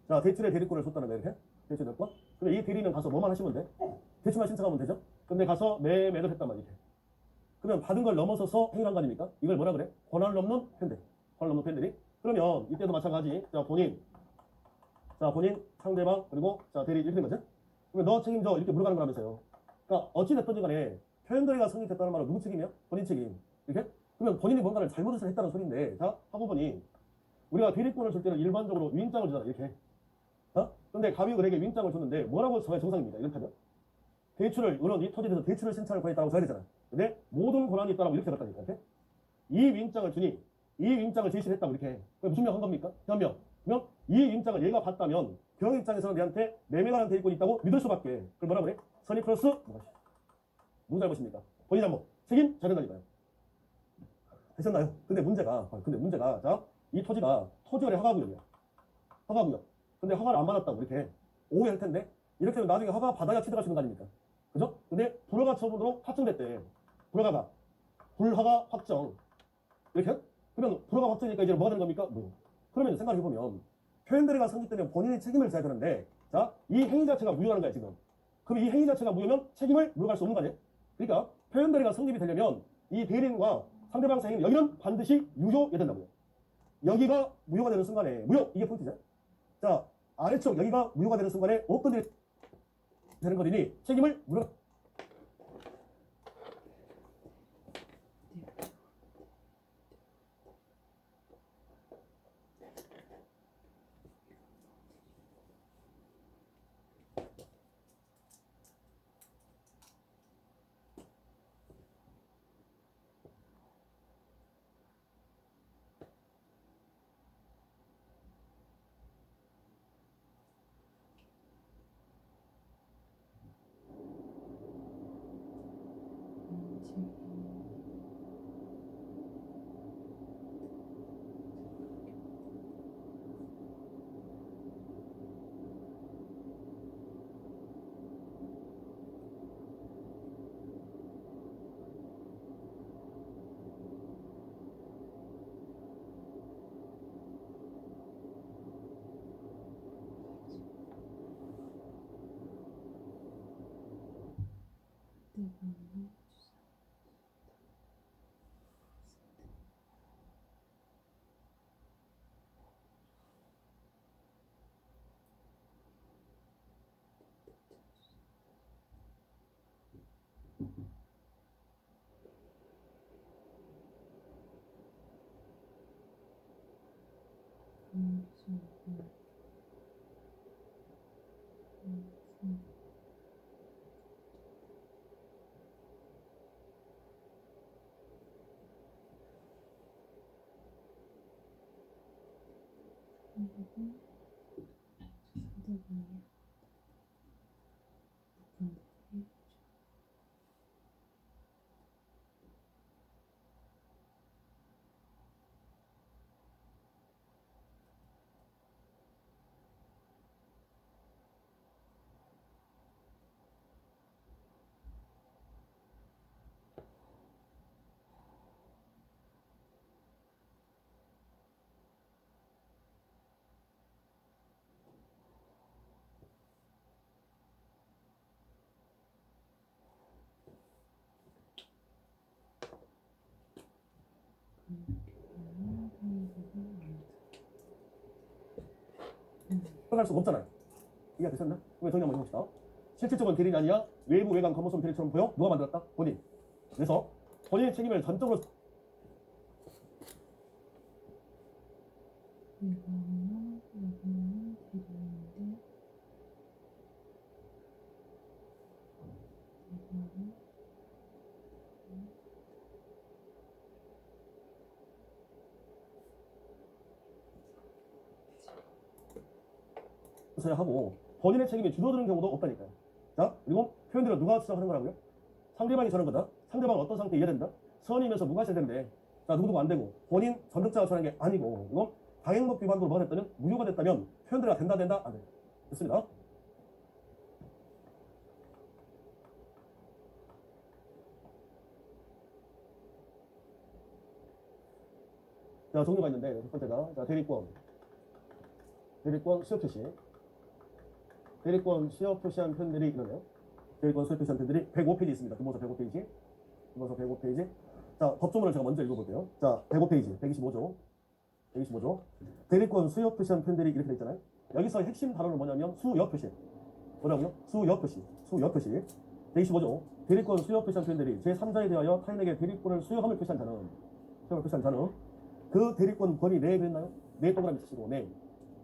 자, 대출의 대리권을 줬다는 거야, 이렇게. 대출 대리권. 근데 이 대리는 가서 뭐만 하시면 돼? 대출만 신청하면 되죠? 근데 가서 매매를 했단 말이야, 이렇게. 그러면 받은 걸 넘어서서 행위한 거 아닙니까? 이걸 뭐라 그래? 권한을 넘는 팬들. 권한을 넘는 팬들이. 그러면 이때도 마찬가지. 자, 본인, 상대방, 그리고 자, 대리 이렇게 된 거죠? 그러면 너 책임져 이렇게 물어가는 거라면서요. 그러니까 어찌됐든지 간에 표현거래가 성립됐다는 말은 누구 책임이야? 본인 책임. 이렇게? 그러면 본인이 뭔가를 잘못을 했다는 소리인데, 자, 하고 보니 우리가 대리권을 줄 때는 일반적으로 위임장을 주잖아, 이렇게. 어? 근데 갑이을에게 위임장을 줬는데 뭐라고 써야 정상입니까? 이렇게 하면. 대출을, 물론 이 토지에 대해서 대출을 신청을 권했다고 써야 되잖아. 근데 모든 권한이 있다라고 이렇게 해놨다니까, 이렇게. 이 위임장을 주니 이 위임장을 제시를 했다고 이렇게. 그럼 무슨 명 한 겁니까? 변명. 그러면 이 위임장을 얘가 봤다면 경 입장에서는 얘한테 매매가는 대리권이 있다고 믿을 수밖에. 그럼 뭐라 그래? 선의 플러스 무엇이? 누구 잘못입니까? 본인 잘못. 책임 자른다니까요. 되셨나요? 근데 문제가 자, 이 토지가 토지거래 허가구역이야. 허가구역. 근데 허가를 안 받았다고 이렇게 오해할 텐데 이렇게 되면 나중에 허가 받아야 취득할 수 있는 거 아닙니까? 그죠? 근데 불허가 처분으로 확정됐대. 불허가 확정. 이렇게? 그러면 불허가 확정이니까 이제 뭐가 되는 겁니까? 뭐. 그러면 생각해보면 표현거래가 성립되면 본인이 책임을 져야 되는데 자, 이 행위 자체가 무효라는 거야 지금. 그럼 이 행위 자체가 무효면 책임을 물어갈 수 없는 거 아니에요? 그러니까 표현거래가 성립이 되려면 이 대리인과 상대방 사이는 여기는 반드시 유효해야 된다고요. 여기가 무효가 되는 순간에 무효! 이게 포인트죠. 자, 아래쪽 여기가 무효가 되는 순간에 어떤 일이 되는 거니 책임을 물어. 들어갈 수가 없잖아요. 이해가 되셨나? 그럼 정리 한번 해봅시다. 실질적인 대리인이 아니야 외부 외관 겉모습 대리처럼 보여? 누가 만들었다? 본인. 그래서 본인의 책임을 전적으로 서야 하고 본인의 책임이 줄어드는 경우도 없다니까요. 자, 그리고 표현대로 누가 주장하는 거라고요? 상대방이 저런 거다. 상대방은 어떤 상태에 이해야 된다? 선이면서 무과실 된대. 자, 누구누구 안 되고 본인 전득자가 저런 게 아니고 이건 당행법 위반으로 뭐가 됐다면 무효가 됐다면 표현대로가 된다 안 돼. 됐습니다. 자, 종류가 있는데 첫 번째가 자, 대리권. 대리권 수요 표시. 대리권 수요 표시한 표현들이 이러네요. 대리권 수요 표시한 표현들이 105페이지 있습니다. 기본서 105페이지. 기본서 105페이지. 자, 법조문을 제가 먼저 읽어볼게요. 자, 105페이지, 125조. 125조. 대리권 수요 표시한 표현들이 이렇게 돼 있잖아요. 여기서 핵심 단어는 뭐냐면 수요 표시. 뭐라고요? 수요 표시. 수요 표시. 125조. 대리권 수요 표시한 표현들이 제3자에 대하여 타인에게 대리권을 수요함을 표시한 자는, 수요함을 표시한 자는 그 대리권 범위 내에 그랬나요? 네 동그라미 치시고, 네.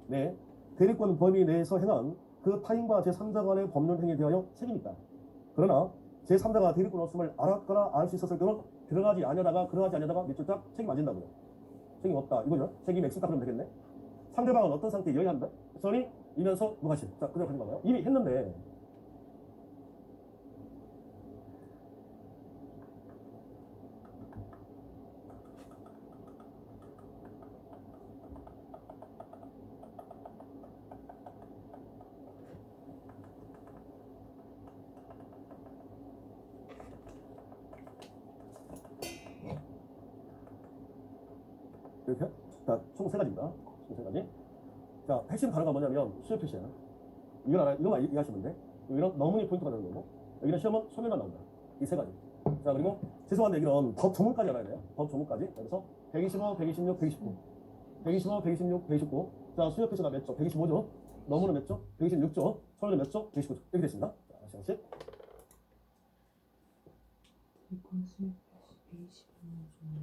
네. 대리권 범위 내에서 행한 그 타인과 제3자 간의 법률 행위에 대하여 책임이 있다. 그러나 제3자가 대리권 없음을 알았거나 알 수 있었을 경우 들어가지 아니하다가 밑줄 딱 책임 안 진다고요. 책임 없다. 이거죠. 책임 X다 그러면 되겠네. 상대방은 어떤 상태에 여의한다? 선이 이면서 무과실. 자, 그대로 가는 건가요? 이미 했는데 이렇게. 자, 총 세 가지입니다. 총 세 가지. 자, 핵심 단어가 뭐냐면 수요 표시야. 이걸 알아요. 이거만 이해하시면 돼. 여기는 너무니 포인트가 되는 거고, 여기는 시험은 소멸만 나온다. 이 세 가지. 자, 그리고 죄송한데 여기는 법 조문까지 알아야 돼요. 법 조문까지. 그래서 125, 126, 129. 125, 126, 129. 자, 수요 표시가 몇 조? 125조. 너무는 몇 조? 126조. 소멸은 몇 조? 129조. 이렇게 됐습니다. 자, 시간씩. 대리권 수요 표시 125조.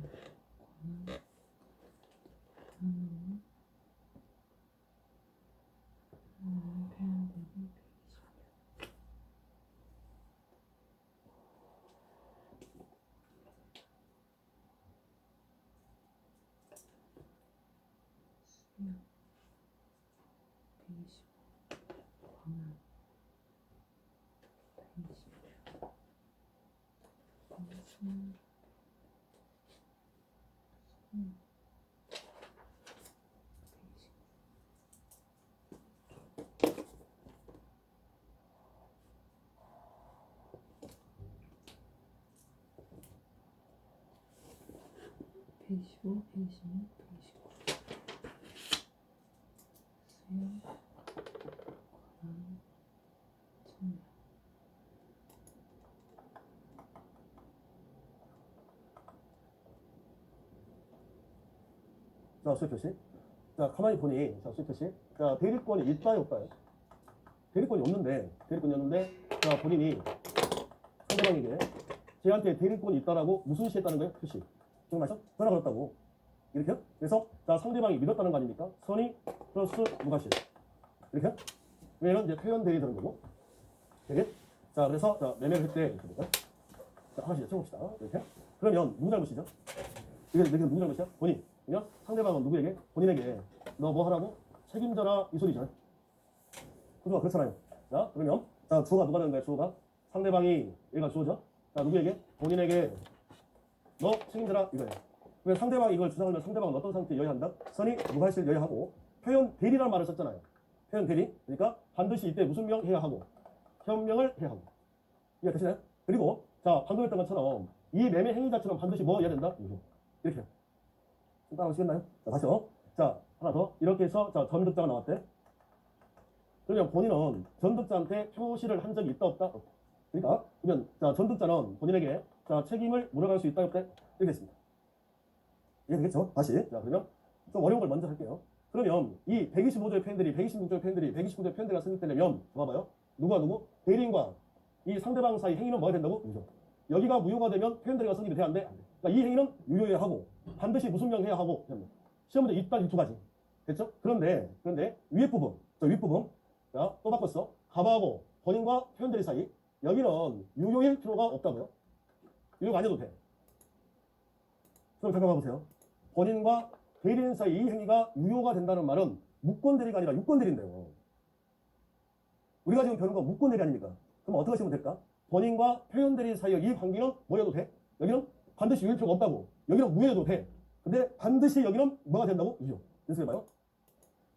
수요 자, 수요 표시. 자, 가만히 보니, 자, 수요 표시. 자, 대리권이 있다요, 없다요? 대리권이 없는데, 자, 본인이 상대방에게 쟤한테 대리권이 있다라고 무슨 시 했다는 거예요? 표시. 지금 말씀? 전화 걸었다고. 이렇게요? 그래서, 자, 상대방이 믿었다는 거 아닙니까? 선의 플러스 무과실. 이렇게? 왜냐면 이제 표현 대리 되는 거고. 되게? 자, 그래서, 자, 매매를 했대. 이렇게 볼까요? 자, 하나씩 쳐봅시다. 이렇게. 그러면, 누구 잘못이죠? 이게 누구 잘못이야? 본인. 그냥 상대방은 누구에게? 본인에게 너 뭐 하라고? 책임져라 이 소리죠. 그죠? 그렇잖아요. 자, 그러면 자, 주어가 누가 되는 거야? 주어가 상대방이 얘가 주어죠. 자, 누구에게? 본인에게 너 책임져라 이거예요. 그러면 상대방이 이걸 주장하면 상대방은 어떤 상태에 여야 한다? 선이 무과실 여야 하고 표현 대리라는 말을 썼잖아요. 표현 대리. 그러니까 반드시 이때 무슨 명 해야 하고 현명을 해야 하고. 이해 되시나요? 그리고 자, 방금 했던 것처럼 이 매매 행위자처럼 반드시 뭐 해야 된다? 이렇게. 따라오시겠나요? 자, 다시요. 자, 하나 더. 이렇게 해서, 자, 전득자가 나왔대. 그러면 본인은 전득자한테 표시를 한 적이 있다, 없다? 그러니까, 그러면, 자, 전득자는 본인에게, 자, 책임을 물어갈 수 있다, 없다? 이렇게 됐습니다. 이해 되겠죠? 다시. 자, 그러면 좀 어려운 걸 먼저 할게요. 그러면 이 125조의 표현들이, 126조의 표현들이, 129조의 표현들이 성립되려면, 봐봐요. 누구? 대리인과 이 상대방 사이 행위는 뭐가 된다고? 무효. 여기가 무효가 되면 표현들이가 성립이 돼야 안 돼? 안 돼. 그러니까 이 행위는 유효해야 하고 반드시 무슨 명 해야 하고 시험 문제 이딴 이 두 가지 됐죠? 그런데 위에 부분 저 윗부분 자, 또 바꿨어. 가바하고 본인과 표현들이 사이 여기는 유효일 필요가 없다고요. 유효가 아니어도 돼. 그럼 잠깐 봐보세요. 본인과 대리인 사이 이 행위가 유효가 된다는 말은 무권대리가 아니라 유권대리인데요. 우리가 지금 배우는 건 무권대리 아닙니까? 그럼 어떻게 하시면 될까? 본인과 표현대리 사이의 이 관계는 뭐여도 돼? 여기는 반드시 유효일 필요가 없다고. 여기는 무효여도 돼. 근데 반드시 여기는 뭐가 된다고? 유효. 연습해봐요.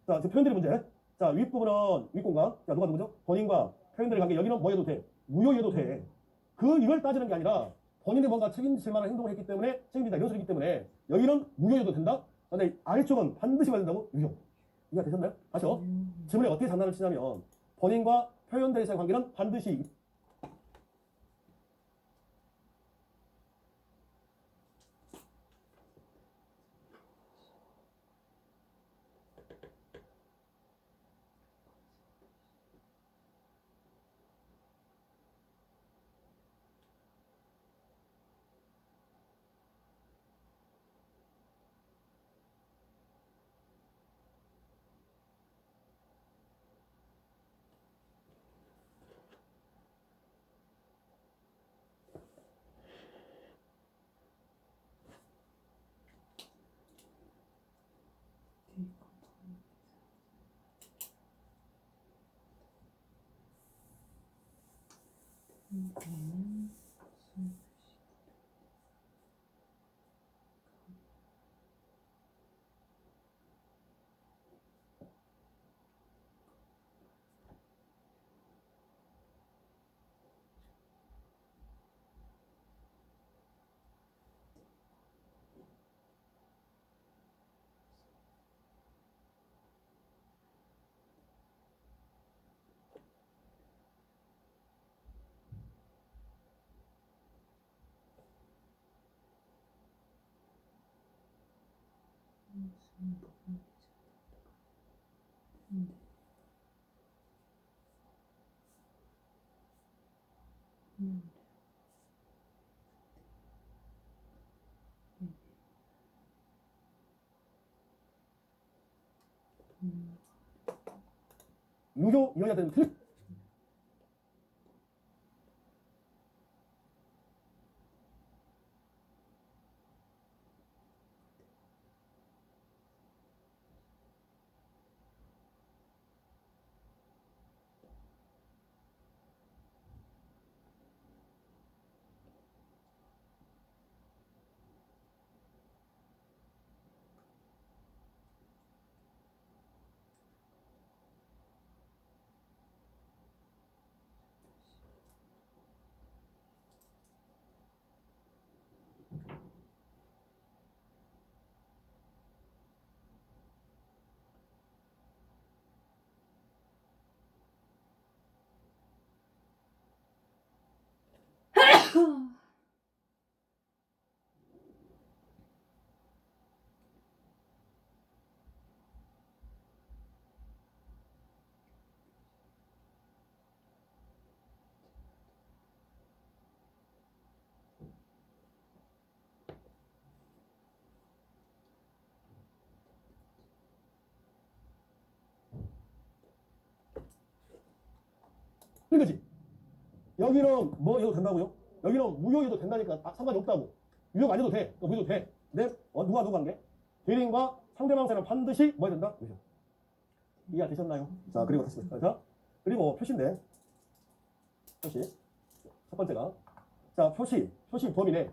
자, 지금 표현대리 문제. 자, 윗부분은 윗공간. 자, 누구죠? 본인과 표현대리 관계. 여기는 뭐여도 돼? 무효여도 돼. 이걸 따지는 게 아니라 본인이 뭔가 책임질 만한 행동을 했기 때문에 책임진다. 이런 소리기 때문에 여기는 무효여도 된다. 근데 아래쪽은 반드시 봐야 된다고? 유효. 이해가 되셨나요? 다시요. 지문에 어떻게 장난을 치냐면 본인과 표현대리사의 관계는 반드시 무효 이용해야 되는 틀. 그러지. 여기는 뭐 해도 된다고요? 여기는 무효해도 된다니까 상관이 없다고. 유효 아니어도 돼. 무효도 돼. 근데 누가 관계? 대리인과 상대방 사이는 반드시 뭐 해야 된다? 무효. 이해가 되셨나요? 자, 그리고 다시 자, 그리고 표시인데 표시 첫 번째가 자 표시 범위 내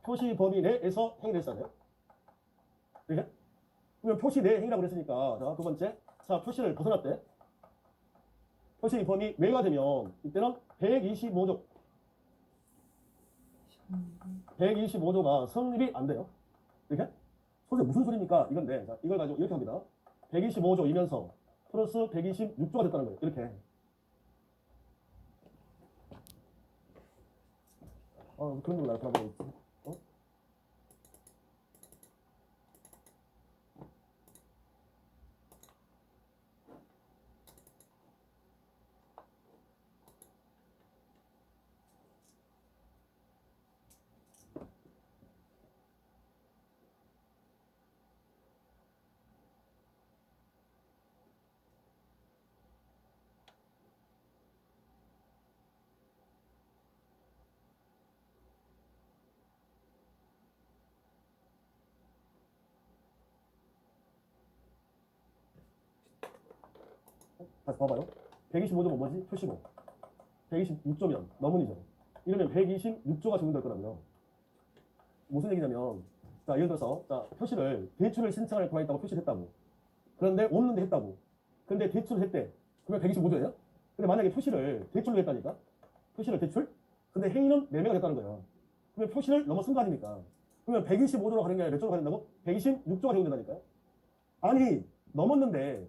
표시 범위 내에서 행위를 했어야 돼요. 그래? 그러면 표시 내 행위라고 그랬으니까 자 두 번째 자 표시를 벗어났대. 표시 범위 외가 되면 이때는 125조가 성립이 안 돼요. 이렇게? 소재 무슨 소리입니까? 이건데 자, 이걸 가지고 이렇게 합니다. 125조이면서 플러스 126조가 됐다는 거예요. 이렇게. 그런 거 나타나고 있지. 어? 다시 봐봐요. 125조면 뭐지? 표시고. 126조면 너문이죠. 이러면 126조가 적용될 거라고요. 무슨 얘기냐면 자 예를 들어서 자 표시를 대출을 신청할 권한이 있다고 표시를 했다고. 그런데 없는데 했다고. 근데 대출을 했대. 그러면 125조예요? 근데 만약에 표시를 대출로 했다니까? 표시를 대출? 근데 행위는 매매가 됐다는 거예요. 그러면 표시를 넘어선 거 아닙니까? 그러면 125조로 가는 게 아니라 몇 조로 가는다고? 126조가 적용된다니까요. 아니 넘었는데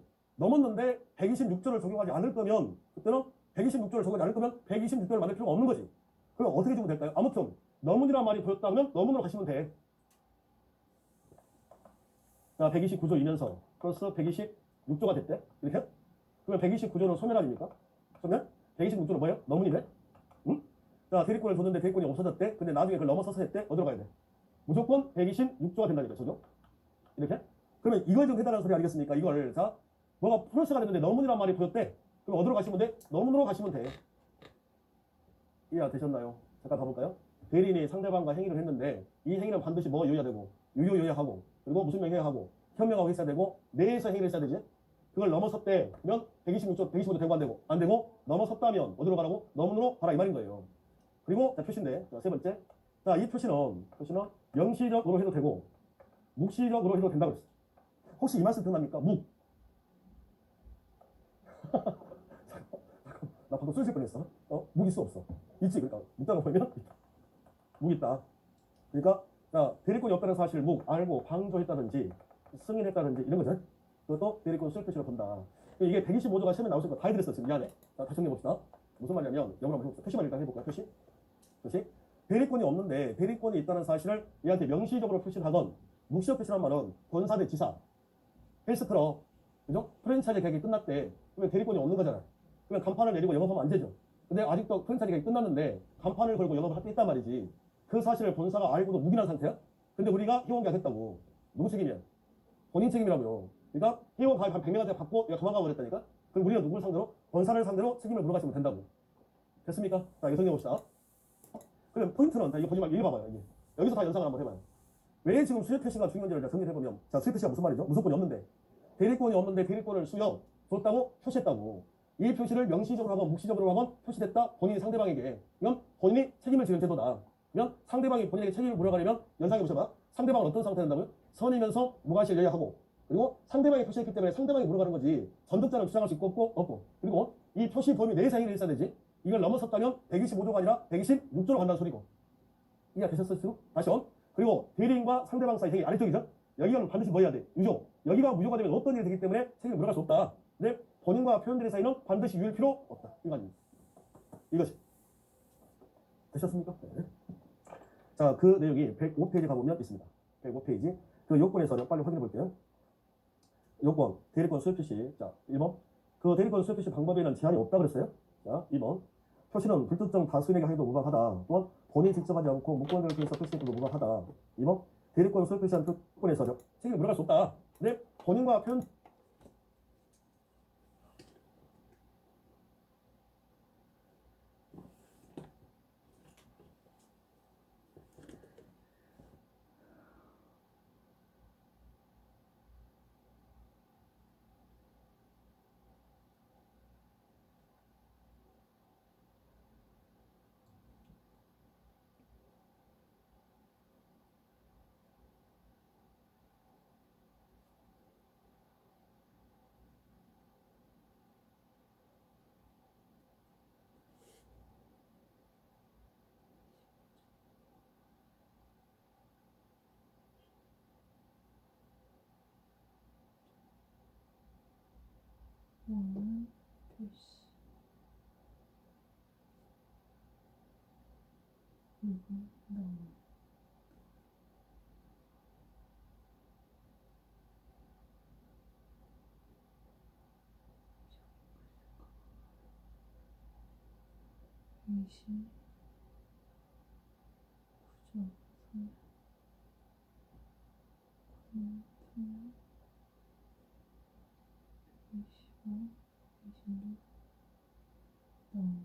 126조를 적용하지 않을 거면 그때는 126조를 적용하지 않을 거면 126조를 만들 필요가 없는 거지. 그럼 어떻게 주면 될까요? 아무튼 너문이란 말이 보였다면 너문으로 가시면 돼. 자, 129조 이면서 플러스 126조가 됐대. 이렇게? 그러면 129조는 소멸 아닙니까? 소멸? 126조는 뭐예요? 너문이네? 응? 자, 대리권을 줬는데 대리권이 없어졌대. 근데 나중에 그걸 넘어서서 했대. 어디로 가야 돼? 무조건 126조가 된다니까, 적용. 이렇게? 그러면 이걸 좀 해달라는 소리 아니겠습니까? 이걸. 자, 뭐가 플러스가 됐는데 너문이란 말이 보였대. 그럼 어디로 가시면 돼? 너문으로 가시면 돼. 이해가 되셨나요? 잠깐 가볼까요? 대리인이 상대방과 행위를 했는데 이 행위는 반드시 뭐 요해야 되고 유효요해하고 그리고 무슨 명해야 하고 현명하고 했어야 되고 내에서 행위를 했어야 되지. 그걸 넘어섰대면 126조, 125조 되고 안 되고 넘어섰다면 어디로 가라고? 너문으로 가라 이 말인 거예요. 그리고 자, 표시인데 자, 세 번째. 자, 이 표시는 명시적으로 해도 되고 묵시적으로 해도 된다고 했어. 혹시 이 말씀 기억납니까? 묵. 나 방금 쏠실 뻔했어. 묵 있어 없어? 있지. 그러니까 묵다가 보면 있다. 묵 있다. 그러니까 자, 대리권이 없다는 사실 묵 알고 방조했다든지 승인했다든지 이런 거죠. 그것도 대리권 수익 표시로 본다. 이게 125조가 시험에 나올 수 있고 다 해드렸어 지금 미안해. 자, 다시 정리해봅시다. 무슨 말이냐면 영어로 한번 해봅시다. 표시만 일단 해볼까요? 표시. 대리권이 없는데 대리권이 있다는 사실을 얘한테 명시적으로 표시를 하건 묵시적 표시란 말은 본사 대 지사 헬스클럽 그죠? 프랜차이즈 계약이 끝났대. 그러면 대리권이 없는 거잖아. 그러면 간판을 내리고 영업하면 안 되죠. 근데 아직도 프랜차이즈 계약이 끝났는데 간판을 걸고 영업을 할 수 있단 말이지. 그 사실을 본사가 알고도 묵인한 상태야? 근데 우리가 희원계약 했다고. 누구 책임이야? 본인 책임이라고요. 그러니까 희원 가입 한 100명한테 받고 얘가 도망가 버렸다니까? 그럼 우리는 누구를 상대로? 본사를 상대로 책임을 물어가시면 된다고. 됐습니까? 자, 이거 정리해봅시다. 그럼 포인트는, 자, 이거 보지 말고 읽어봐요. 이게. 여기서 다 연상을 한번 해봐요. 왜 지금 수요 표시가 중요한지를 정리해보면, 자, 수요 표시가 무슨 말이죠? 무조건이 없는데. 대리권이 없는데 대리권을 수요 줬다고 표시했다고. 이 표시를 명시적으로 하건 묵시적으로 하건 표시됐다 본인이 상대방에게. 그럼 본인이 책임을 지는 제도다. 그러면 상대방이 본인에게 책임을 물어가려면 연상해 보셔봐. 상대방은 어떤 상태가 된다고요? 선이면서 무관시를 하고 그리고 상대방이 표시했기 때문에 상대방이 물어가는 거지. 전득자는 주장할 수 있고 없고. 그리고 이 표시 범위 내에서 행위를 했어야 되지. 이걸 넘어섰다면 125조가 아니라 126조로 간다는 소리고. 이해가 되셨어요? 다시 그리고 대리인과 상대방 사이 행위 아래쪽이죠. 여기가 반드시 뭐 해야 돼? 유효. 여기가 무효가 되면 어떤 일이 되기 때문에 책임을 물어갈 수 없다. 근데 본인과 표현들의 사이는 반드시 유효일 필요 없다. 이거 아닙니다. 이것이. 되셨습니까? 네. 자, 그 내용이 105페이지 가보면 있습니다. 105페이지. 그 요건에서 빨리 확인해 볼게요. 요건, 대리권 수요 표시. 자, 1번. 그 대리권 수요 표시 방법에는 제한이 없다 그랬어요. 자, 2번. 표시는 불특정 다수인에게 하기도 무방하다. 또한 본인이 직접 하지 않고 무권을 통해서 표시해도 무방하다. 2번. 대리권 수요 표시한 특권에서 책임을 물어갈 수 없다. 근데 본인과 표현 표시. 너무. 표시. 구조. 소멸. 25, 26, 너무.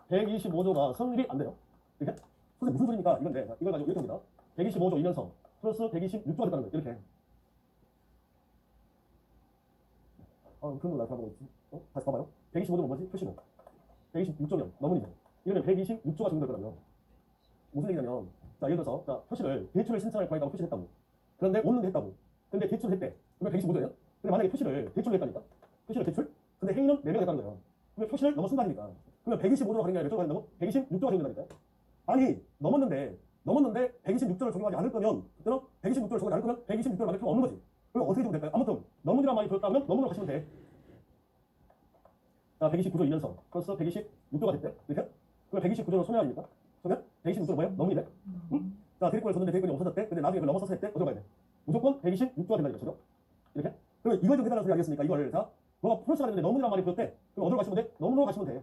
백 125조가 성립이 안 돼요. 이렇게? 선생님 무슨 소리입니까? 이건데 이걸 가지고 이렇게 합니다. 125조 이면서 플러스 126조가 됐다는 거예요. 이렇게. 그런 거 나타나고 있지. 다시 봐봐요. 125조는 뭐지? 표시고. 126조면 너문이죠. 이러면 126조가 적용될 거라고요. 무슨 얘기냐면 자, 예를 들어서, 자, 표시를, 대출을 신청할 거니까 표시를 했다고. 그런데 없는데 했다고. 근데 대출을 했대. 그러면 125조예요? 근데 만약에 표시를, 대출을 했다니까? 표시를 대출? 근데 행위는 4명이 했다는 거예요. 그러면 표시를 넘어선 거 아닙니까? 그러면 125조로 가는 게 아니라 몇 조가 된다고? 126조가 적용된다니까요? 아니, 넘었는데 126조를 적용하지 않을 거면, 그때는 126조를 적용하지 않을 거면 126조를 만들 필요가 없는 거지. 그럼 어떻게 적용 될까요? 아무튼, 너무나 많이 보였다 하면 너무나 가시면 돼. 자, 129조 2연속. 플러스 126조가 됐대. 이렇게? 그럼 129조는 소멸 아닙니까? 그러면 126조는 뭐예요? 넘이네? 응? 자, 대리권을 줬는데 대리권이 없어졌대. 근데 나중에 그걸 넘어서서 했대. 어디로 가야 돼? 무조건 126조가 된다니까, 저죠? 이렇게? 그러면 이걸 좀 해달라는 소리 알겠습니까? 이걸. 자, 뭐가 플러스가 되는데 너무나 많이 보였대. 그럼 어디로 가시면 돼? 넘으로 가시면 돼.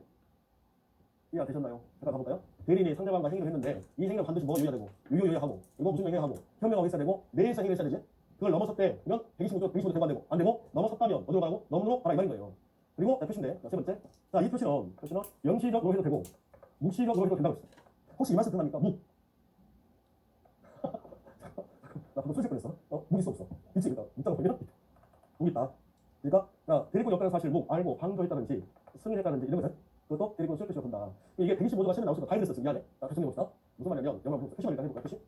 이해가 되셨나요? 잠깐 가볼까요? 대리인이 상대방과 행위를 했는데 이 행위는 반드시 뭐 요야되고 유효요야하고 이거 무슨 행위하고 현명하고 있어야 되고 내에서 행위를 했어야 되지. 그걸 넘어섰대. 그러면 126조 125조 되고 안 되고 안 되고 넘어섰다면 어디로 가라고? 넘으로 가라 이 말인 거예요. 그리고 자, 표시인데 자, 세 번째. 자, 이 표시는 영시적으로 해도 되고 묵시적으로 해도 된다고 했어. 혹시 이 말씀 들어갑니까? 묵. 나 방금 술집 뻔했어. 묵 있어 없어? 있지. 그러니까 묵자고 보면 묵 있다. 그러니까 자, 대리권 없다는 사실 묵 알고 방조했다든지 승인했다든지 이런 것은 그것도 대리권 수요 표시로 본다. 이게 125조가 시험에 나올 수가 다 이랬었어. 미안해. 자, 계속 해봅시다. 무슨 말이냐면 영어 표시만 일단 해볼까요?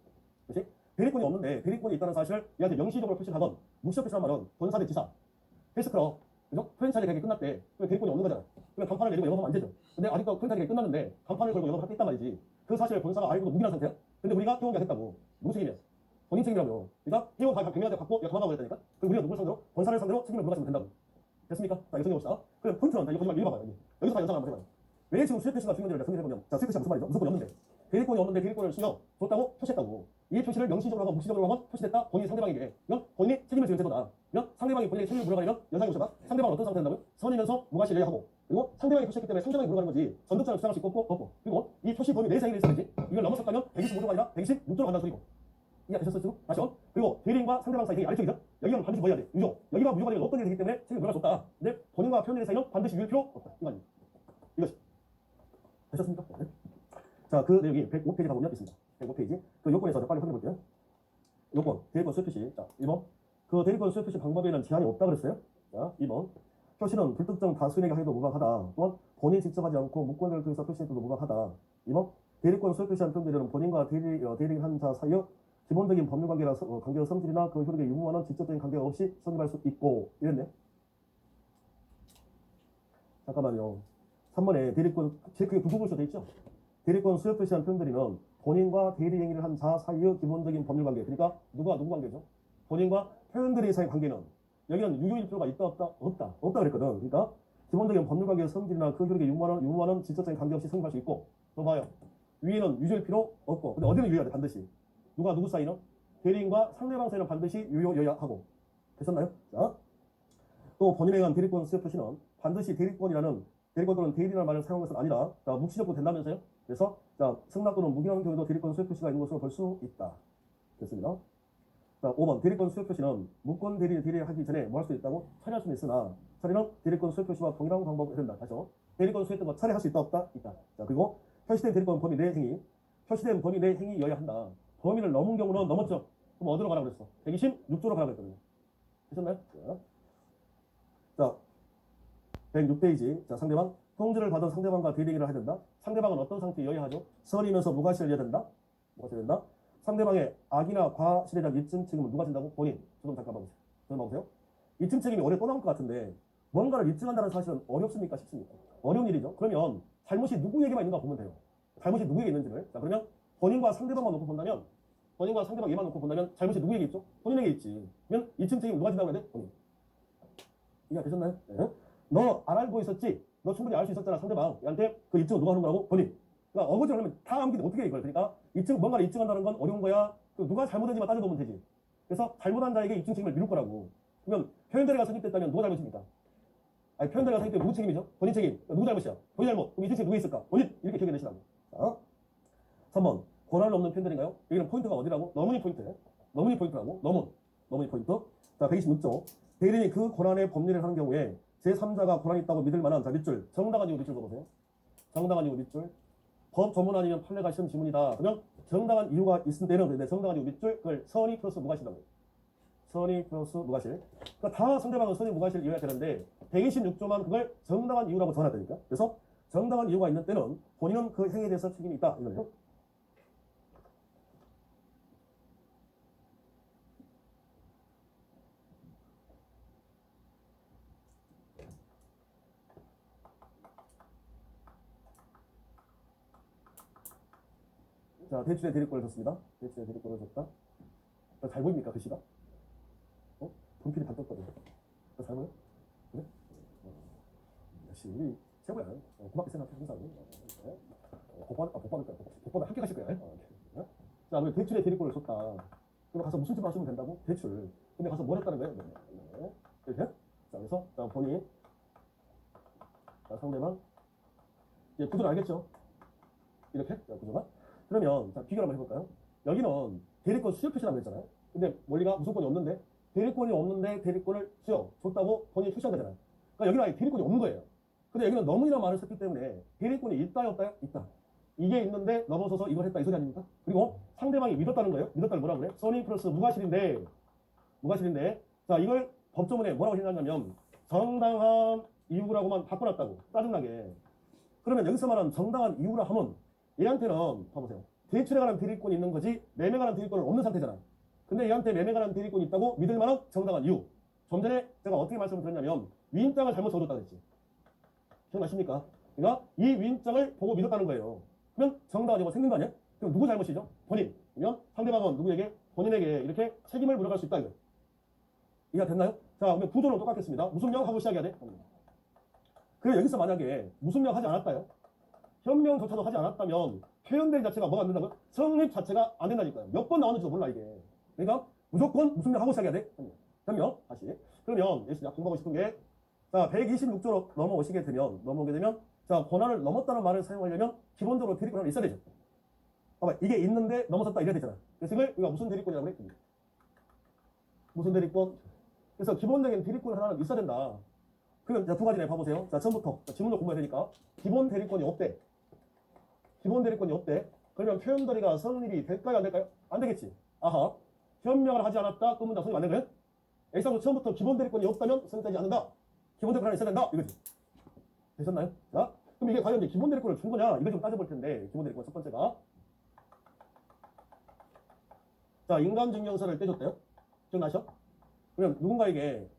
표시? 대리권이 없는데 대리권이 있다는 사실을 얘한테 명시적으로 표시를 하던 묵시적 표시란 말은 본사 대 지사 헬스클럽 그죠? 프랜차이즈 계약이 끝났대. 그럼 대리권이 없는 거잖아. 그럼 간판을 내리고 영업하면 안 되죠. 근데 아직도 프랜차이즈 계약이 끝났는데 간판을 걸고 영업을 할 때 있단 말이지. 그 사실을 본사가 알고도 묵인한 상태야. 근데 우리가 해운계약 했다고. 누구 책임이야? 본인 책임이라고요. 그러니까 해운 백명한테 갖고 도망가고 했다니까. 그럼 우리가 누구를 상대로? 본사를 상대로 책임을 물어가시면 된다고. 됐습니까? 자, 이거 정리해봅시다. 그럼 포인트는 이거 거짓말 읽어봐요. 여기서 다 연상을 한번 해봐요. 왜 지금 수요 표시가 중요한지 정리해보면 자, 수요 표시가 무슨 말이죠? 무조건 없는데 대리권이 없는데 대리권을 신경 줬다고 표시했다고. 이 표시를 명시적으로 하고 묵시적으로 하고 표시됐다. 본인이 상대방에게 그럼 본인이 책임을 지는 태도다. 그럼 상대방이 본인에게 책임을 물어가려면 연상해 보셔봐. 상대방은 어떤 상태 된다고요? 선이면서 무과실 예하고 그리고 상대방이 표시했기 때문에 상대방이 물어가는 거지 전득자를 주장할 수 있고 없고 그리고 이 표시 범위 내에서 행위를 했어야 되지. 이걸 넘어섰다면 125조가 아니라 126조로 간다는 소리고. 이해되셨어요 지금? 다시 한 그리고 대리인과 상대방 사이 행위 아래쪽이죠? 여기는 반드시 뭐 해야 돼? 유효. 여기가 무효가 되면 어떤 일이 되기 때문에 책임을 물어갈 수 없다. 근데 본인과 표현의 사이는 반드시 유효일 필요 없다. 이거 이것이 되셨습니까? 네. 자, 그 내용이 105페이지 가보면 있습니다. 105페이지. 그 요건에서 빨리 확인해 볼게요. 요건, 대리권 수요 표시. 자, 1번. 그 대리권 수요 표시 방법에는 제한이 없다 그랬어요. 자, 2번. 표시는 불특정 다수인에게 하여도 무방하다. 또한 본인이 직접 하지 않고 무권자를 통해서 표시해도 무방하다. 2번. 대리권 수요 표시한 표현들은 본인과 대리한 자 사이의 기본적인 법률 관계나 관계의 성질이나 그 효력에 유무하는 직접적인 관계가 없이 성립할 수 있고 이랬네. 잠깐만요. 3번에 대리권, 그게 부부글쇼 돼 있죠? 대리권 수요 표시한 표현들이는 본인과 대리 행위를 한 자 사이의 기본적인 법률 관계. 그러니까 누가 누구 관계죠? 본인과 표현들의 사이 관계는 여기는 유효일 필요가 있다 없다? 없다 그랬거든. 그러니까 기본적인 법률 관계의 성질이나 그 효력에 유무하는 직접적인 관계 없이 성립할 수 있고 또 봐요. 위에는 유효일 필요 없고 근데 어디는 유효해야 돼 반드시. 누가 누구 사이는? 대리인과 상대방 사이는 반드시 유효여야 하고. 됐었나요? 자, 또 본인에 의한 대리권 수요 표시는 반드시 대리권 또는 대리라는 말을 사용한 것은 아니라 자, 묵시적도 된다면서요? 그래서 자, 승낙 또는 무기한 경우도 대리권 수요 표시가 있는 것으로 볼 수 있다. 됐습니다. 자, 5번 대리권 수요 표시는 무권 대리를 하기 전에 뭐 할 수 있다고? 처리할 수는 있으나 처리는 대리권 수요 표시와 동일한 방법을 된다. 다시요. 대리권 수요했던 거 처리할 수 있다 없다? 있다. 자, 그리고 표시된 대리권 범위 내 행위 표시된 범위 내 행위여야 한다. 범위를 넘은 경우는 넘었죠. 그럼 어디로 가라고 그랬어? 126조로 가라고 그랬거든요. 되셨나요? 자, 106페이지. 자, 상대방. 통지를 받은 상대방과 대리행위를 해야 된다. 상대방은 어떤 상태여야 하죠? 선이면서 무과실해야 된다. 상대방의 악이나 과실에 대한 입증 책임은 누가 진다고? 본인. 저좀 잠깐 봐보세요. 저좀 봐보세요. 입증 책임이 올해 또 나올 것 같은데 뭔가를 입증한다는 사실은 어렵습니까? 쉽습니까? 어려운 일이죠. 그러면 잘못이 누구에게만 있는가 보면 돼요. 잘못이 누구에게 있는지를. 자, 그러면 본인과 상대방만 놓고 본다면 본인과 상대방 얘만 놓고 본다면 잘못이 누구에게 있죠? 본인에게 있지. 그러면 입증 책임 누가 진다고 해야 돼? 본인. 이해가 되셨나요? 네. 너 안 알고 있었지? 너 충분히 알 수 있었잖아. 상대방한테 그 입증을 누가 하는 거라고? 본인. 그러니까 어거지를 하면 다 암기돼. 어떻게 해 이걸. 그러니까 뭔가를 입증한다는 건 어려운 거야. 누가 잘못했는지만 따져보면 되지. 그래서 잘못한 자에게 입증 책임을 미룰 거라고. 그러면 표현대리가 성립됐다면 누가 잘못입니까? 아니 표현대리가 성립되면 누구 책임이죠? 본인 책임. 누구 잘못이야? 본인 잘못. 그럼 입증 책임 누구 있을까? 본인. 이렇게 기억해 내시라고. 자, 3번. 권한을 넘는 표현대리인가요? 여기는 포인트가 어디라고? 너무니 포인트. 너무니 포인트라고. 너무니 포인트. 자, 126조. 대리인이 그 권한의 법리를 하는 경우에 제3자가 권한이 있다고 믿을 만한 자 밑줄. 정당한 이유 밑줄 보세요. 정당한 이유 밑줄. 법 전문 아니면 판례가 시험 지문이다. 그러면 정당한 이유가 있을 때는 근데 정당한 이유 밑줄 그걸 선의 플러스 무과실이라고 해요. 선의 플러스 무과실. 그러니까 다 상대방은 선의 무과실 이유가 되는데 126조만 그걸 정당한 이유라고 전하다니까. 그래서 정당한 이유가 있는 때는 본인은 그 행위에 대해서 책임이 있다. 이거예요. 자, 대출의 대리권을 줬습니다. 대출의 대리권을 줬다. 잘 보입니까, 글씨가? 분필이 반떴거든요 잘 보여? 그래? 역시 우리 최고야. 고맙게 생각해, 항상. 복받을 함께 가실 거야. 자, 우리 대출의 대리권을 줬다. 그럼 가서 무슨 짓을 하시면 된다고? 대출. 근데 가서 뭘 했다는 거예요? 이렇게? 자, 그래서, 자, 본인. 자, 상대방. 이제 구조를 알겠죠? 이렇게? 자, 구조가. 그러면, 자, 비교를 한번 해볼까요? 여기는 대리권 수요 표시라고 했잖아요. 근데 원리가 무조건이 없는데, 대리권이 없는데 대리권을 수요 줬다고 본인이 표시한 거잖아요. 그러니까 여기는 아예 대리권이 없는 거예요. 근데 여기는 너무나 말을 썼기 때문에 대리권이 있다요, 없다요? 있다. 이게 있는데 넘어서서 이걸 했다 이 소리 아닙니까? 그리고 상대방이 믿었다는 거예요. 믿었다는 뭐라고 그래? 선의 플러스 무과실인데 자, 이걸 법조문에 뭐라고 해놨냐면 정당한 이유라고만 바꿔놨다고. 짜증나게. 그러면 여기서 말하는 정당한 이유라 하면 얘한테는 봐보세요. 대출에 관한 대리권이 있는 거지 매매에 관한 대리권은 없는 상태잖아. 근데 얘한테 매매에 관한 대리권이 있다고 믿을 만한 정당한 이유. 좀 전에 제가 어떻게 말씀을 드렸냐면 위임장을 잘못 적어줬다고 했지. 기억나십니까? 그러니까 이 위임장을 보고 믿었다는 거예요. 그러면 정당한 이유가 생긴 거 아니야? 그럼 누구 잘못이죠? 본인. 그러면 상대방은 누구에게? 본인에게 이렇게 책임을 물어갈 수 있다 이거예요. 이해가 됐나요? 자, 그러면 구조는 똑같겠습니다. 무슨 명 하고 시작해야 돼? 그래 여기서 만약에 무슨 명 하지 않았다요? 현명조차도 하지 않았다면 표현된 자체가 뭐가 안 된다고요? 성립 자체가 안 된다니까요. 몇 번 나오는지도 몰라 이게. 그러니까 무조건 무슨 명 하고 시작해야 돼? 현명. 다시. 그러면 예수님 공부하고 싶은 게 자, 126조로 넘어오게 되면 자, 권한을 넘었다는 말을 사용하려면 기본적으로 대리권 하나 있어야 되죠. 봐봐, 이게 있는데 넘어섰다 이래야 되잖아. 그래서 이걸 우리가 무슨 대리권이라고 그래? 무슨 대리권? 그래서 기본적인 대리권 하나는 있어야 된다. 그럼 자, 두 가지네 봐보세요. 자, 처음부터 지문도 공부해야 되니까 기본 대리권이 없대. 기본 대리권이 없대. 그러면 표현더리가 성립이 될까요? 안 될까요? 안 되겠지. 아하. 현명을 하지 않았다. 그러면 다 성립 안 되는 거예요? X하고 처음부터 기본 대리권이 없다면 성립되지 않는다. 기본 대리권 하나 있어야 된다. 이거지. 되셨나요? 자, 그럼 이게 과연 이제 기본 대리권을 준 거냐? 이걸 좀 따져볼 텐데 기본 대리권 첫 번째가 자, 인감증명서를 떼줬대요. 기억나셔? 그러면 누군가에게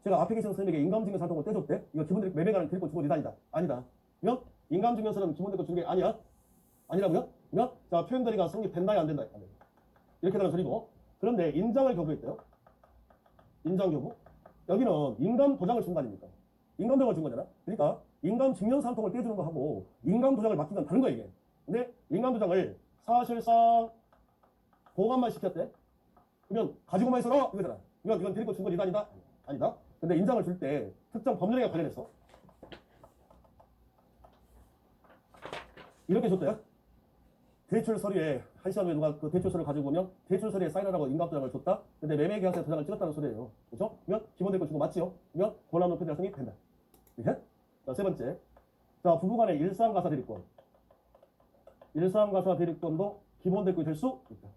제가 앞에 계신 선생님에게 인감증명서 한 통을 떼줬대. 이거 기본 대리권 매매가는 대리권 주고 아니다. 아니다. 그러면 인감증명서는 기본 대리권 준 게 아니야? 아니라고요? 그러면 자, 표현더리가 성립된다야 안 된다? 안 된다. 이렇게 되는 소리고. 그런데 인장을 교부했대요. 인장 교부. 여기는 인감 도장을 준 거 아닙니까? 인감 도장을 준 거잖아. 그러니까 인감 증명서 한 통을 떼주는 거 하고 인감 도장을 맡긴 건 다른 거야 이게. 근데 인감 도장을 사실상 보관만 시켰대. 그러면 가지고만 있어라 이거잖아. 이건 대리권 준 건 아니다? 아니다. 근데 인장을 줄 때 특정 법률에 관련해서 이렇게 줬대요. 대출 서류에 한 시간 후에 누가 그 대출 서류를 가지고 오면 대출 서류에 사인하라고 인감 도장을 줬다. 근데 매매 계약서에 도장을 찍었다는 소리예요. 그렇죠? 그러면 기본 대리권 준거 맞지요? 그러면 권한 높은 대상이 된다. 이렇게? 자, 세 번째. 자, 부부간의 일상가사 대리권. 일상가사 대리권도 기본 대리권이 될 수 있다.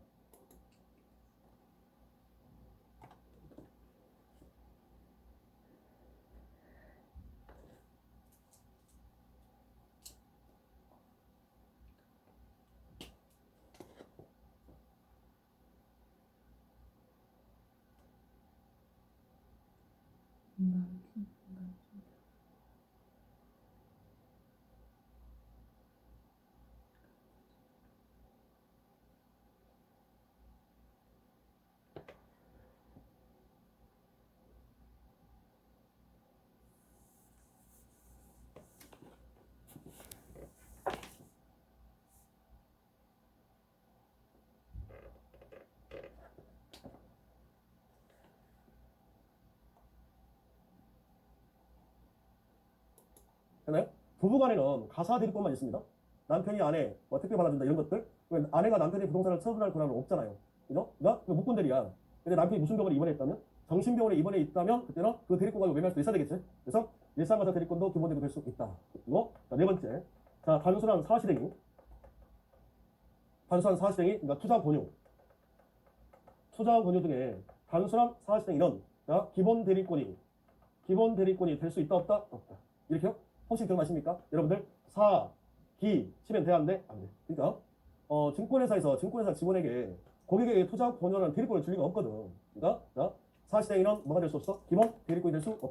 되나요? 부부간에는 가사 대리권만 있습니다. 남편이 아내 뭐 택배 받아준다 이런 것들. 아내가 남편의 부동산을 처분할 권한은 없잖아요. 그죠? 그러니까 묶은 대리야. 근데 남편이 무슨 병원에 입원했다면 정신병원에 입원해 있다면 그때는 그 대리권 가지고 매매할 수 있어야 되겠지. 그래서 일상가사 대리권도 기본 대리권 될 수 있다. 그리고 자, 네 번째. 자, 단순한 사실행위. 단순한 사실행위, 그러니까 투자 권유. 투자 권유 등의 단순한 사실행위는 자, 기본 대리권이 될 수 있다 없다? 없다. 이렇게요? 혹시 기억나십니까? 여러분들 사, 기 치면 돼야 안 돼? 안 돼. 그러니까 증권회사 직원에게 고객에게 투자 권유하는 대리권을 줄 리가 없거든. 그러니까 자, 사실행위는 뭐가 될 수 없어? 기본 대리권이 될 수 없다.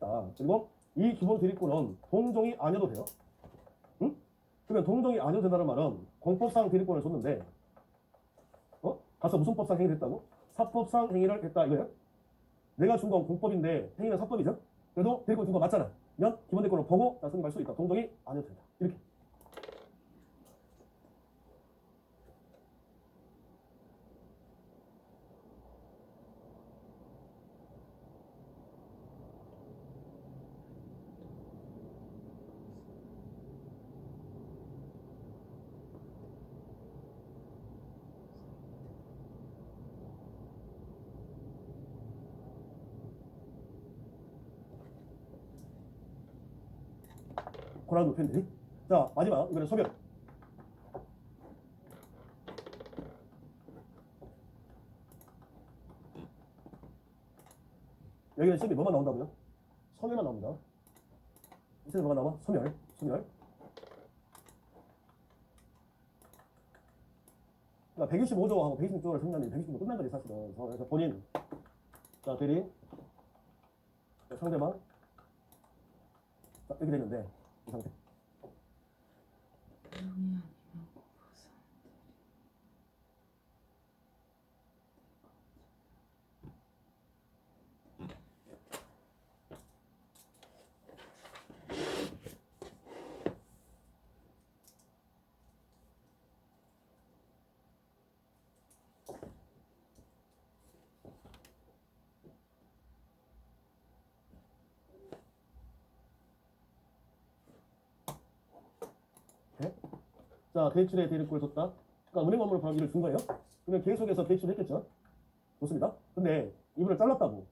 없다. 그리고 이 기본 대리권은 동종이 아니어도 돼요. 응? 그러면 동종이 아니어도 된다는 말은 공법상 대리권을 줬는데 가서 무슨 법상 행위를 했다고? 사법상 행위를 했다 이거예요. 내가 준 건 공법인데 행위는 사법이죠. 그래도 대리권 준 거 맞잖아. 그러면 기본 대리권을 보고 승인할 수 있다. 동종이 아니어도 된다. 이렇게. 고라도 팬들이. 자, 마지막 이번엔 소멸. 여기는 시험이 뭐만 나온다고요? 소멸만 나옵니다. 시험이 뭐가 나와? 소멸. 소멸. 그러니까 125조하고 126조를 생각하면 125조 끝난 거지 사실은. 그래서 본인, 자 대리, 자, 상대방, 자, 이렇게 되는데 이 상태. 병이 아니면 고부상 자, 대출에 대리권을 줬다. 그러니까 은행 업무를 바로 이를 준 거예요. 그러면 계속해서 대출을 했겠죠. 좋습니다. 근데 이분을 잘랐다고.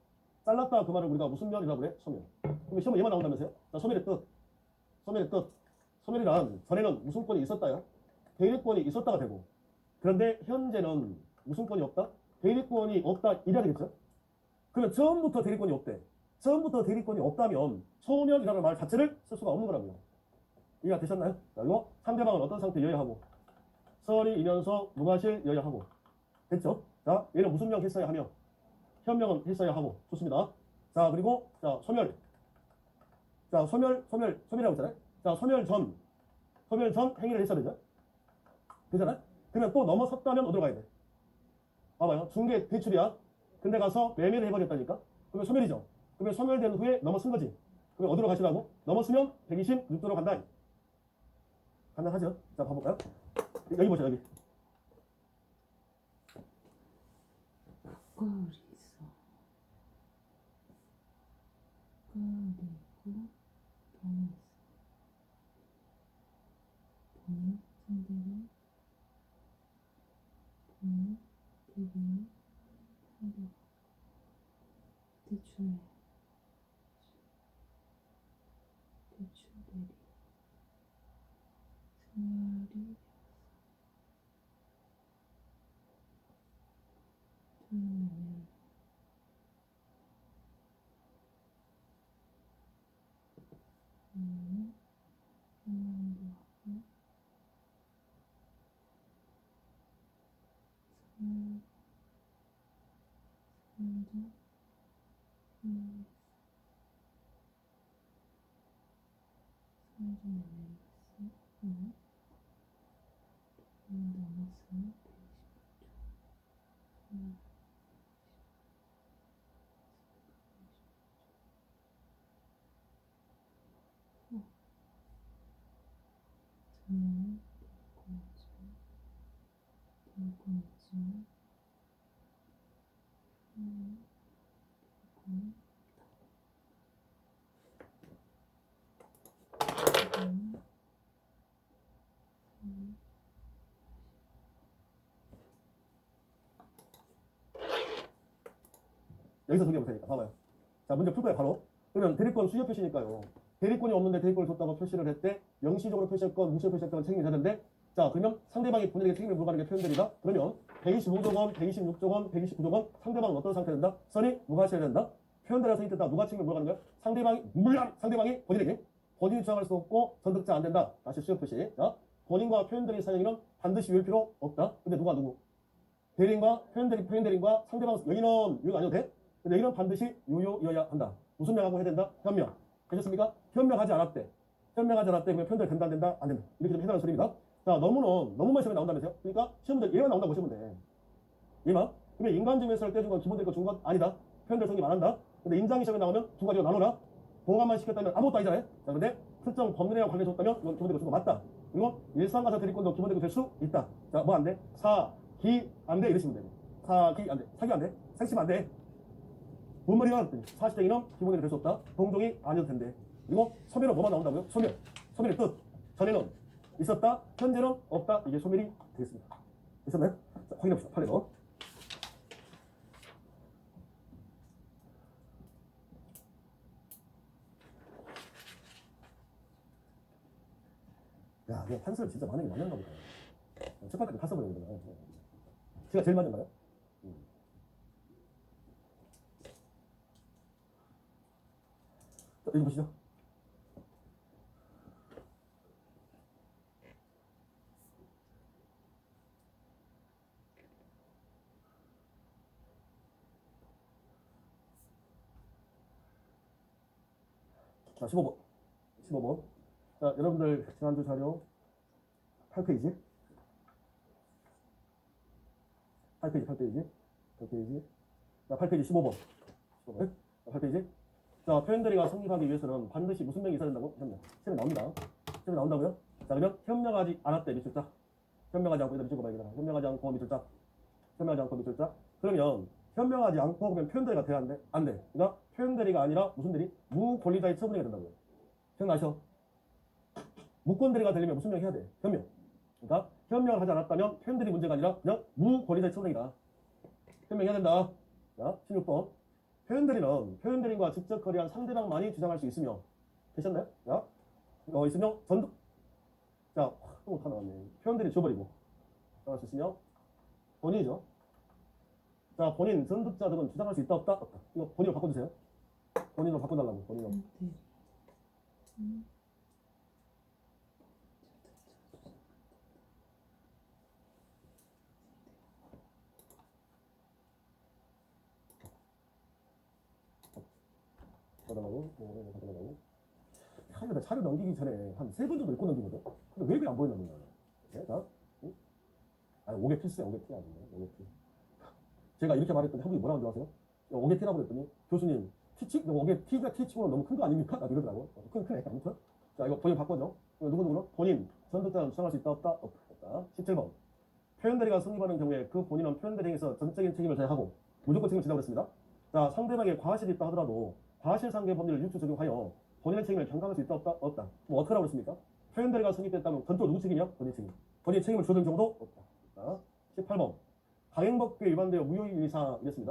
잘랐다 그 말을 우리가 무슨 멸이라고 그래? 소멸. 그러면 시험에 얘만 나온다면서요? 자, 소멸의 뜻. 소멸의 뜻. 소멸이란 전에는 무슨권이 있었다요. 대리권이 있었다가 되고. 그런데 현재는 무슨권이 없다? 대리권이 없다 이래야 되겠죠. 그러면 처음부터 대리권이 없대. 처음부터 대리권이 없다면 소멸이라는 말 자체를 쓸 수가 없는 거라고요. 이해가 되셨나요? 자, 이거 상대방은 어떤 상태여야 하고 서리 이면서 무과실여야 하고 됐죠? 자, 얘는 무슨 명 했어야 하며 현명은 했어야 하고 좋습니다. 자, 그리고 자, 소멸. 자, 소멸이라고 했잖아요. 자, 소멸 전 행위를 했어야 되죠? 되잖아요? 그러면 또 넘어섰다면 어디로 가야 돼? 봐봐요. 중개 대출이야. 근데 가서 매매를 해버렸다니까? 그러면 소멸이죠. 그러면 소멸된 후에 넘어선 거지. 그러면 어디로 가시라고? 넘었으면 126도로 간다. 가능하죠? 자, 봐볼까요? 여기 보자, 여기. 거리서 그리고 병에서 본인 상대방 본인 대리인 상대방 대출 대리 생활이 되었어. 한명도 하고 살도 살도 매매했어. 넘었으면 126조. 저는 대리권이지만 여기서 정리해 볼 테니까 봐봐요. 자, 문제 풀 거예요, 바로. 그러면 대리권 수요 표시니까요. 대리권이 없는데 대리권을 줬다고 표시를 했대. 영시적으로 표시했건 무시로 표시했건 책임이 되는데 자, 그러면 상대방이 본인에게 책임을 물어가는 게 표현들이다. 그러면 125조 원, 126조 원, 129조 원 상대방은 어떤 상태 된다? 선이 무과시해야 된다. 표현대로 선입됐다. 누가 책임을 물어가는 거야? 상대방이 물론 상대방이 본인에게 본인이 주장할 수 없고 전득자 안 된다. 다시 수요 표시. 자, 본인과 표현대리 사용인은 반드시 외울 필요 없다. 근데 누구? 대리인과 표현대리인과 상대방 여기는 유효가 아니어도 돼. 근데 여기는 반드시 유효여야 한다. 무슨 명하고 해야 된다? 현명. 되셨습니까? 현명하지 않았대. 현명하지 않았대. 그러면 표현될 된다, 안 된다? 안 된다. 이렇게 좀 해당하는 소리입니다. 자, 너무만 시험에 나온다면서요? 그러니까 시험들 얘만 나온다고 보시면 돼. 얘만. 그러면 인간증명서를 떼준 건 기본적인 거 준 건 아니다. 표현될 성립 안 한다. 근데 인장이 시험에 나오면 두 가지로 나눠라. 봉합만 시켰다면 아무것도 아니잖아요. 자, 그런데 특정 법률이랑 관련해줬다면 이건 기본적으로 준 거 맞다. 그리고 일상가사 드립권도 기본적으로 될 수 있다. 자, 뭐 안 돼? 사기 안 돼. 이러시면 돼요. 사기 안 돼. 사기 안 돼. 생심 안 돼. 뭔 말이야? 사실쟁이는 기본적으로 될 수 없다. 동종이 아니어도 된대. 그리고 소멸은 뭐만 나온다고요? 소멸. 소멸의 뜻. 전에는 있었다. 현재는 없다. 이게 소멸이 되겠습니다. 있었나요? 자, 확인해봅시다. 판례로. 야, 이거 판서를 진짜 많이 맞는가 보다. 책판까지 다 써버리는 거잖아. 제가 제일 맞은가요? 자, 여기 보시죠. 자, 15번. 15번. 자, 여러분들 지난주 자료 8페이지. 8페이지, 8페이지. 8페이지. 자, 8페이지 15번. 15번. 자, 8페이지. 자, 표현대리가 성립하기 위해서는 반드시 무슨 명이 있어야 된다고? 현명. 시험에 나옵니다. 시험에 나온다고요? 자, 그러면 현명하지 않았대, 밑줄 자. 현명하지 않고, 일단 밑줄 봐야 되나? 현명하지 않고, 밑줄 자. 현명하지 않고, 밑줄 자. 그러면 현명하지 않고 그러면 표현대리가 돼야 안 돼? 안 돼. 그러니까 표현대리가 아니라 무슨 대리? 무권리자의 처분이 된다고요. 기억나셔? 무권대리가 되려면 무슨 명 해야 돼? 현명. 그러니까 현명을 하지 않았다면 표현대리 문제가 아니라 그냥 무권리자의 처분이다. 현명해야 된다. 자, 16번. 표현대리인과 직접 거래한 상대방만이 주장할 수 있으며 되셨나요? 자, 있으며 전득. 자, 또 다 나왔네. 표현대리 줘버리고 주장할 수 있으며 본인이죠. 자, 본인 전득자 등은 주장할 수 있다 없다? 없다. 이거 본인으로 바꿔주세요. 본인으로 바꿔달라고. 본인으로. 받아가고, 받아가고. 하면 차를 넘기기 전에 한 3번 정도 읽고 넘기거든? 근데 왜 그게 안 보였나 몰라. 네? 자, 응? 아니, 5개 필수야, 5개 필 아닌데, 5개 필. 제가 이렇게 말했더니 한분이 뭐라고 하세요? 5개 필이라고 그랬더니, 교수님, 티치? 5개 T가 T치고는 너무 큰 거 아닙니까? 나도 이러더라고. 크네, 아무튼. 자, 이거 본인 바꿔줘. 이거 누구누구는? 본인, 전득자는 주장할 수 있다, 없다? 없다. 17번. 표현대리가 성립하는 경우에 그 본인은 표현대리에서 전적인 책임을 져야 하고, 무조건 책임을 지라고 했습니다. 자, 상대방의 과실이 있다 하더라도, 과실상계 법률을 유추 적용하여 본인의 책임을 변경할 수 있다 없다? 없다. 뭐 어떻게 하라고 했습니까? 표현대리가 성립됐다면 전적으로 누구 책임이야? 본인 책임. 본인 책임을 줘준 정도? 없다. 자, 18번. 강행법규에 위반되어 무효인 이상 이랬습니다.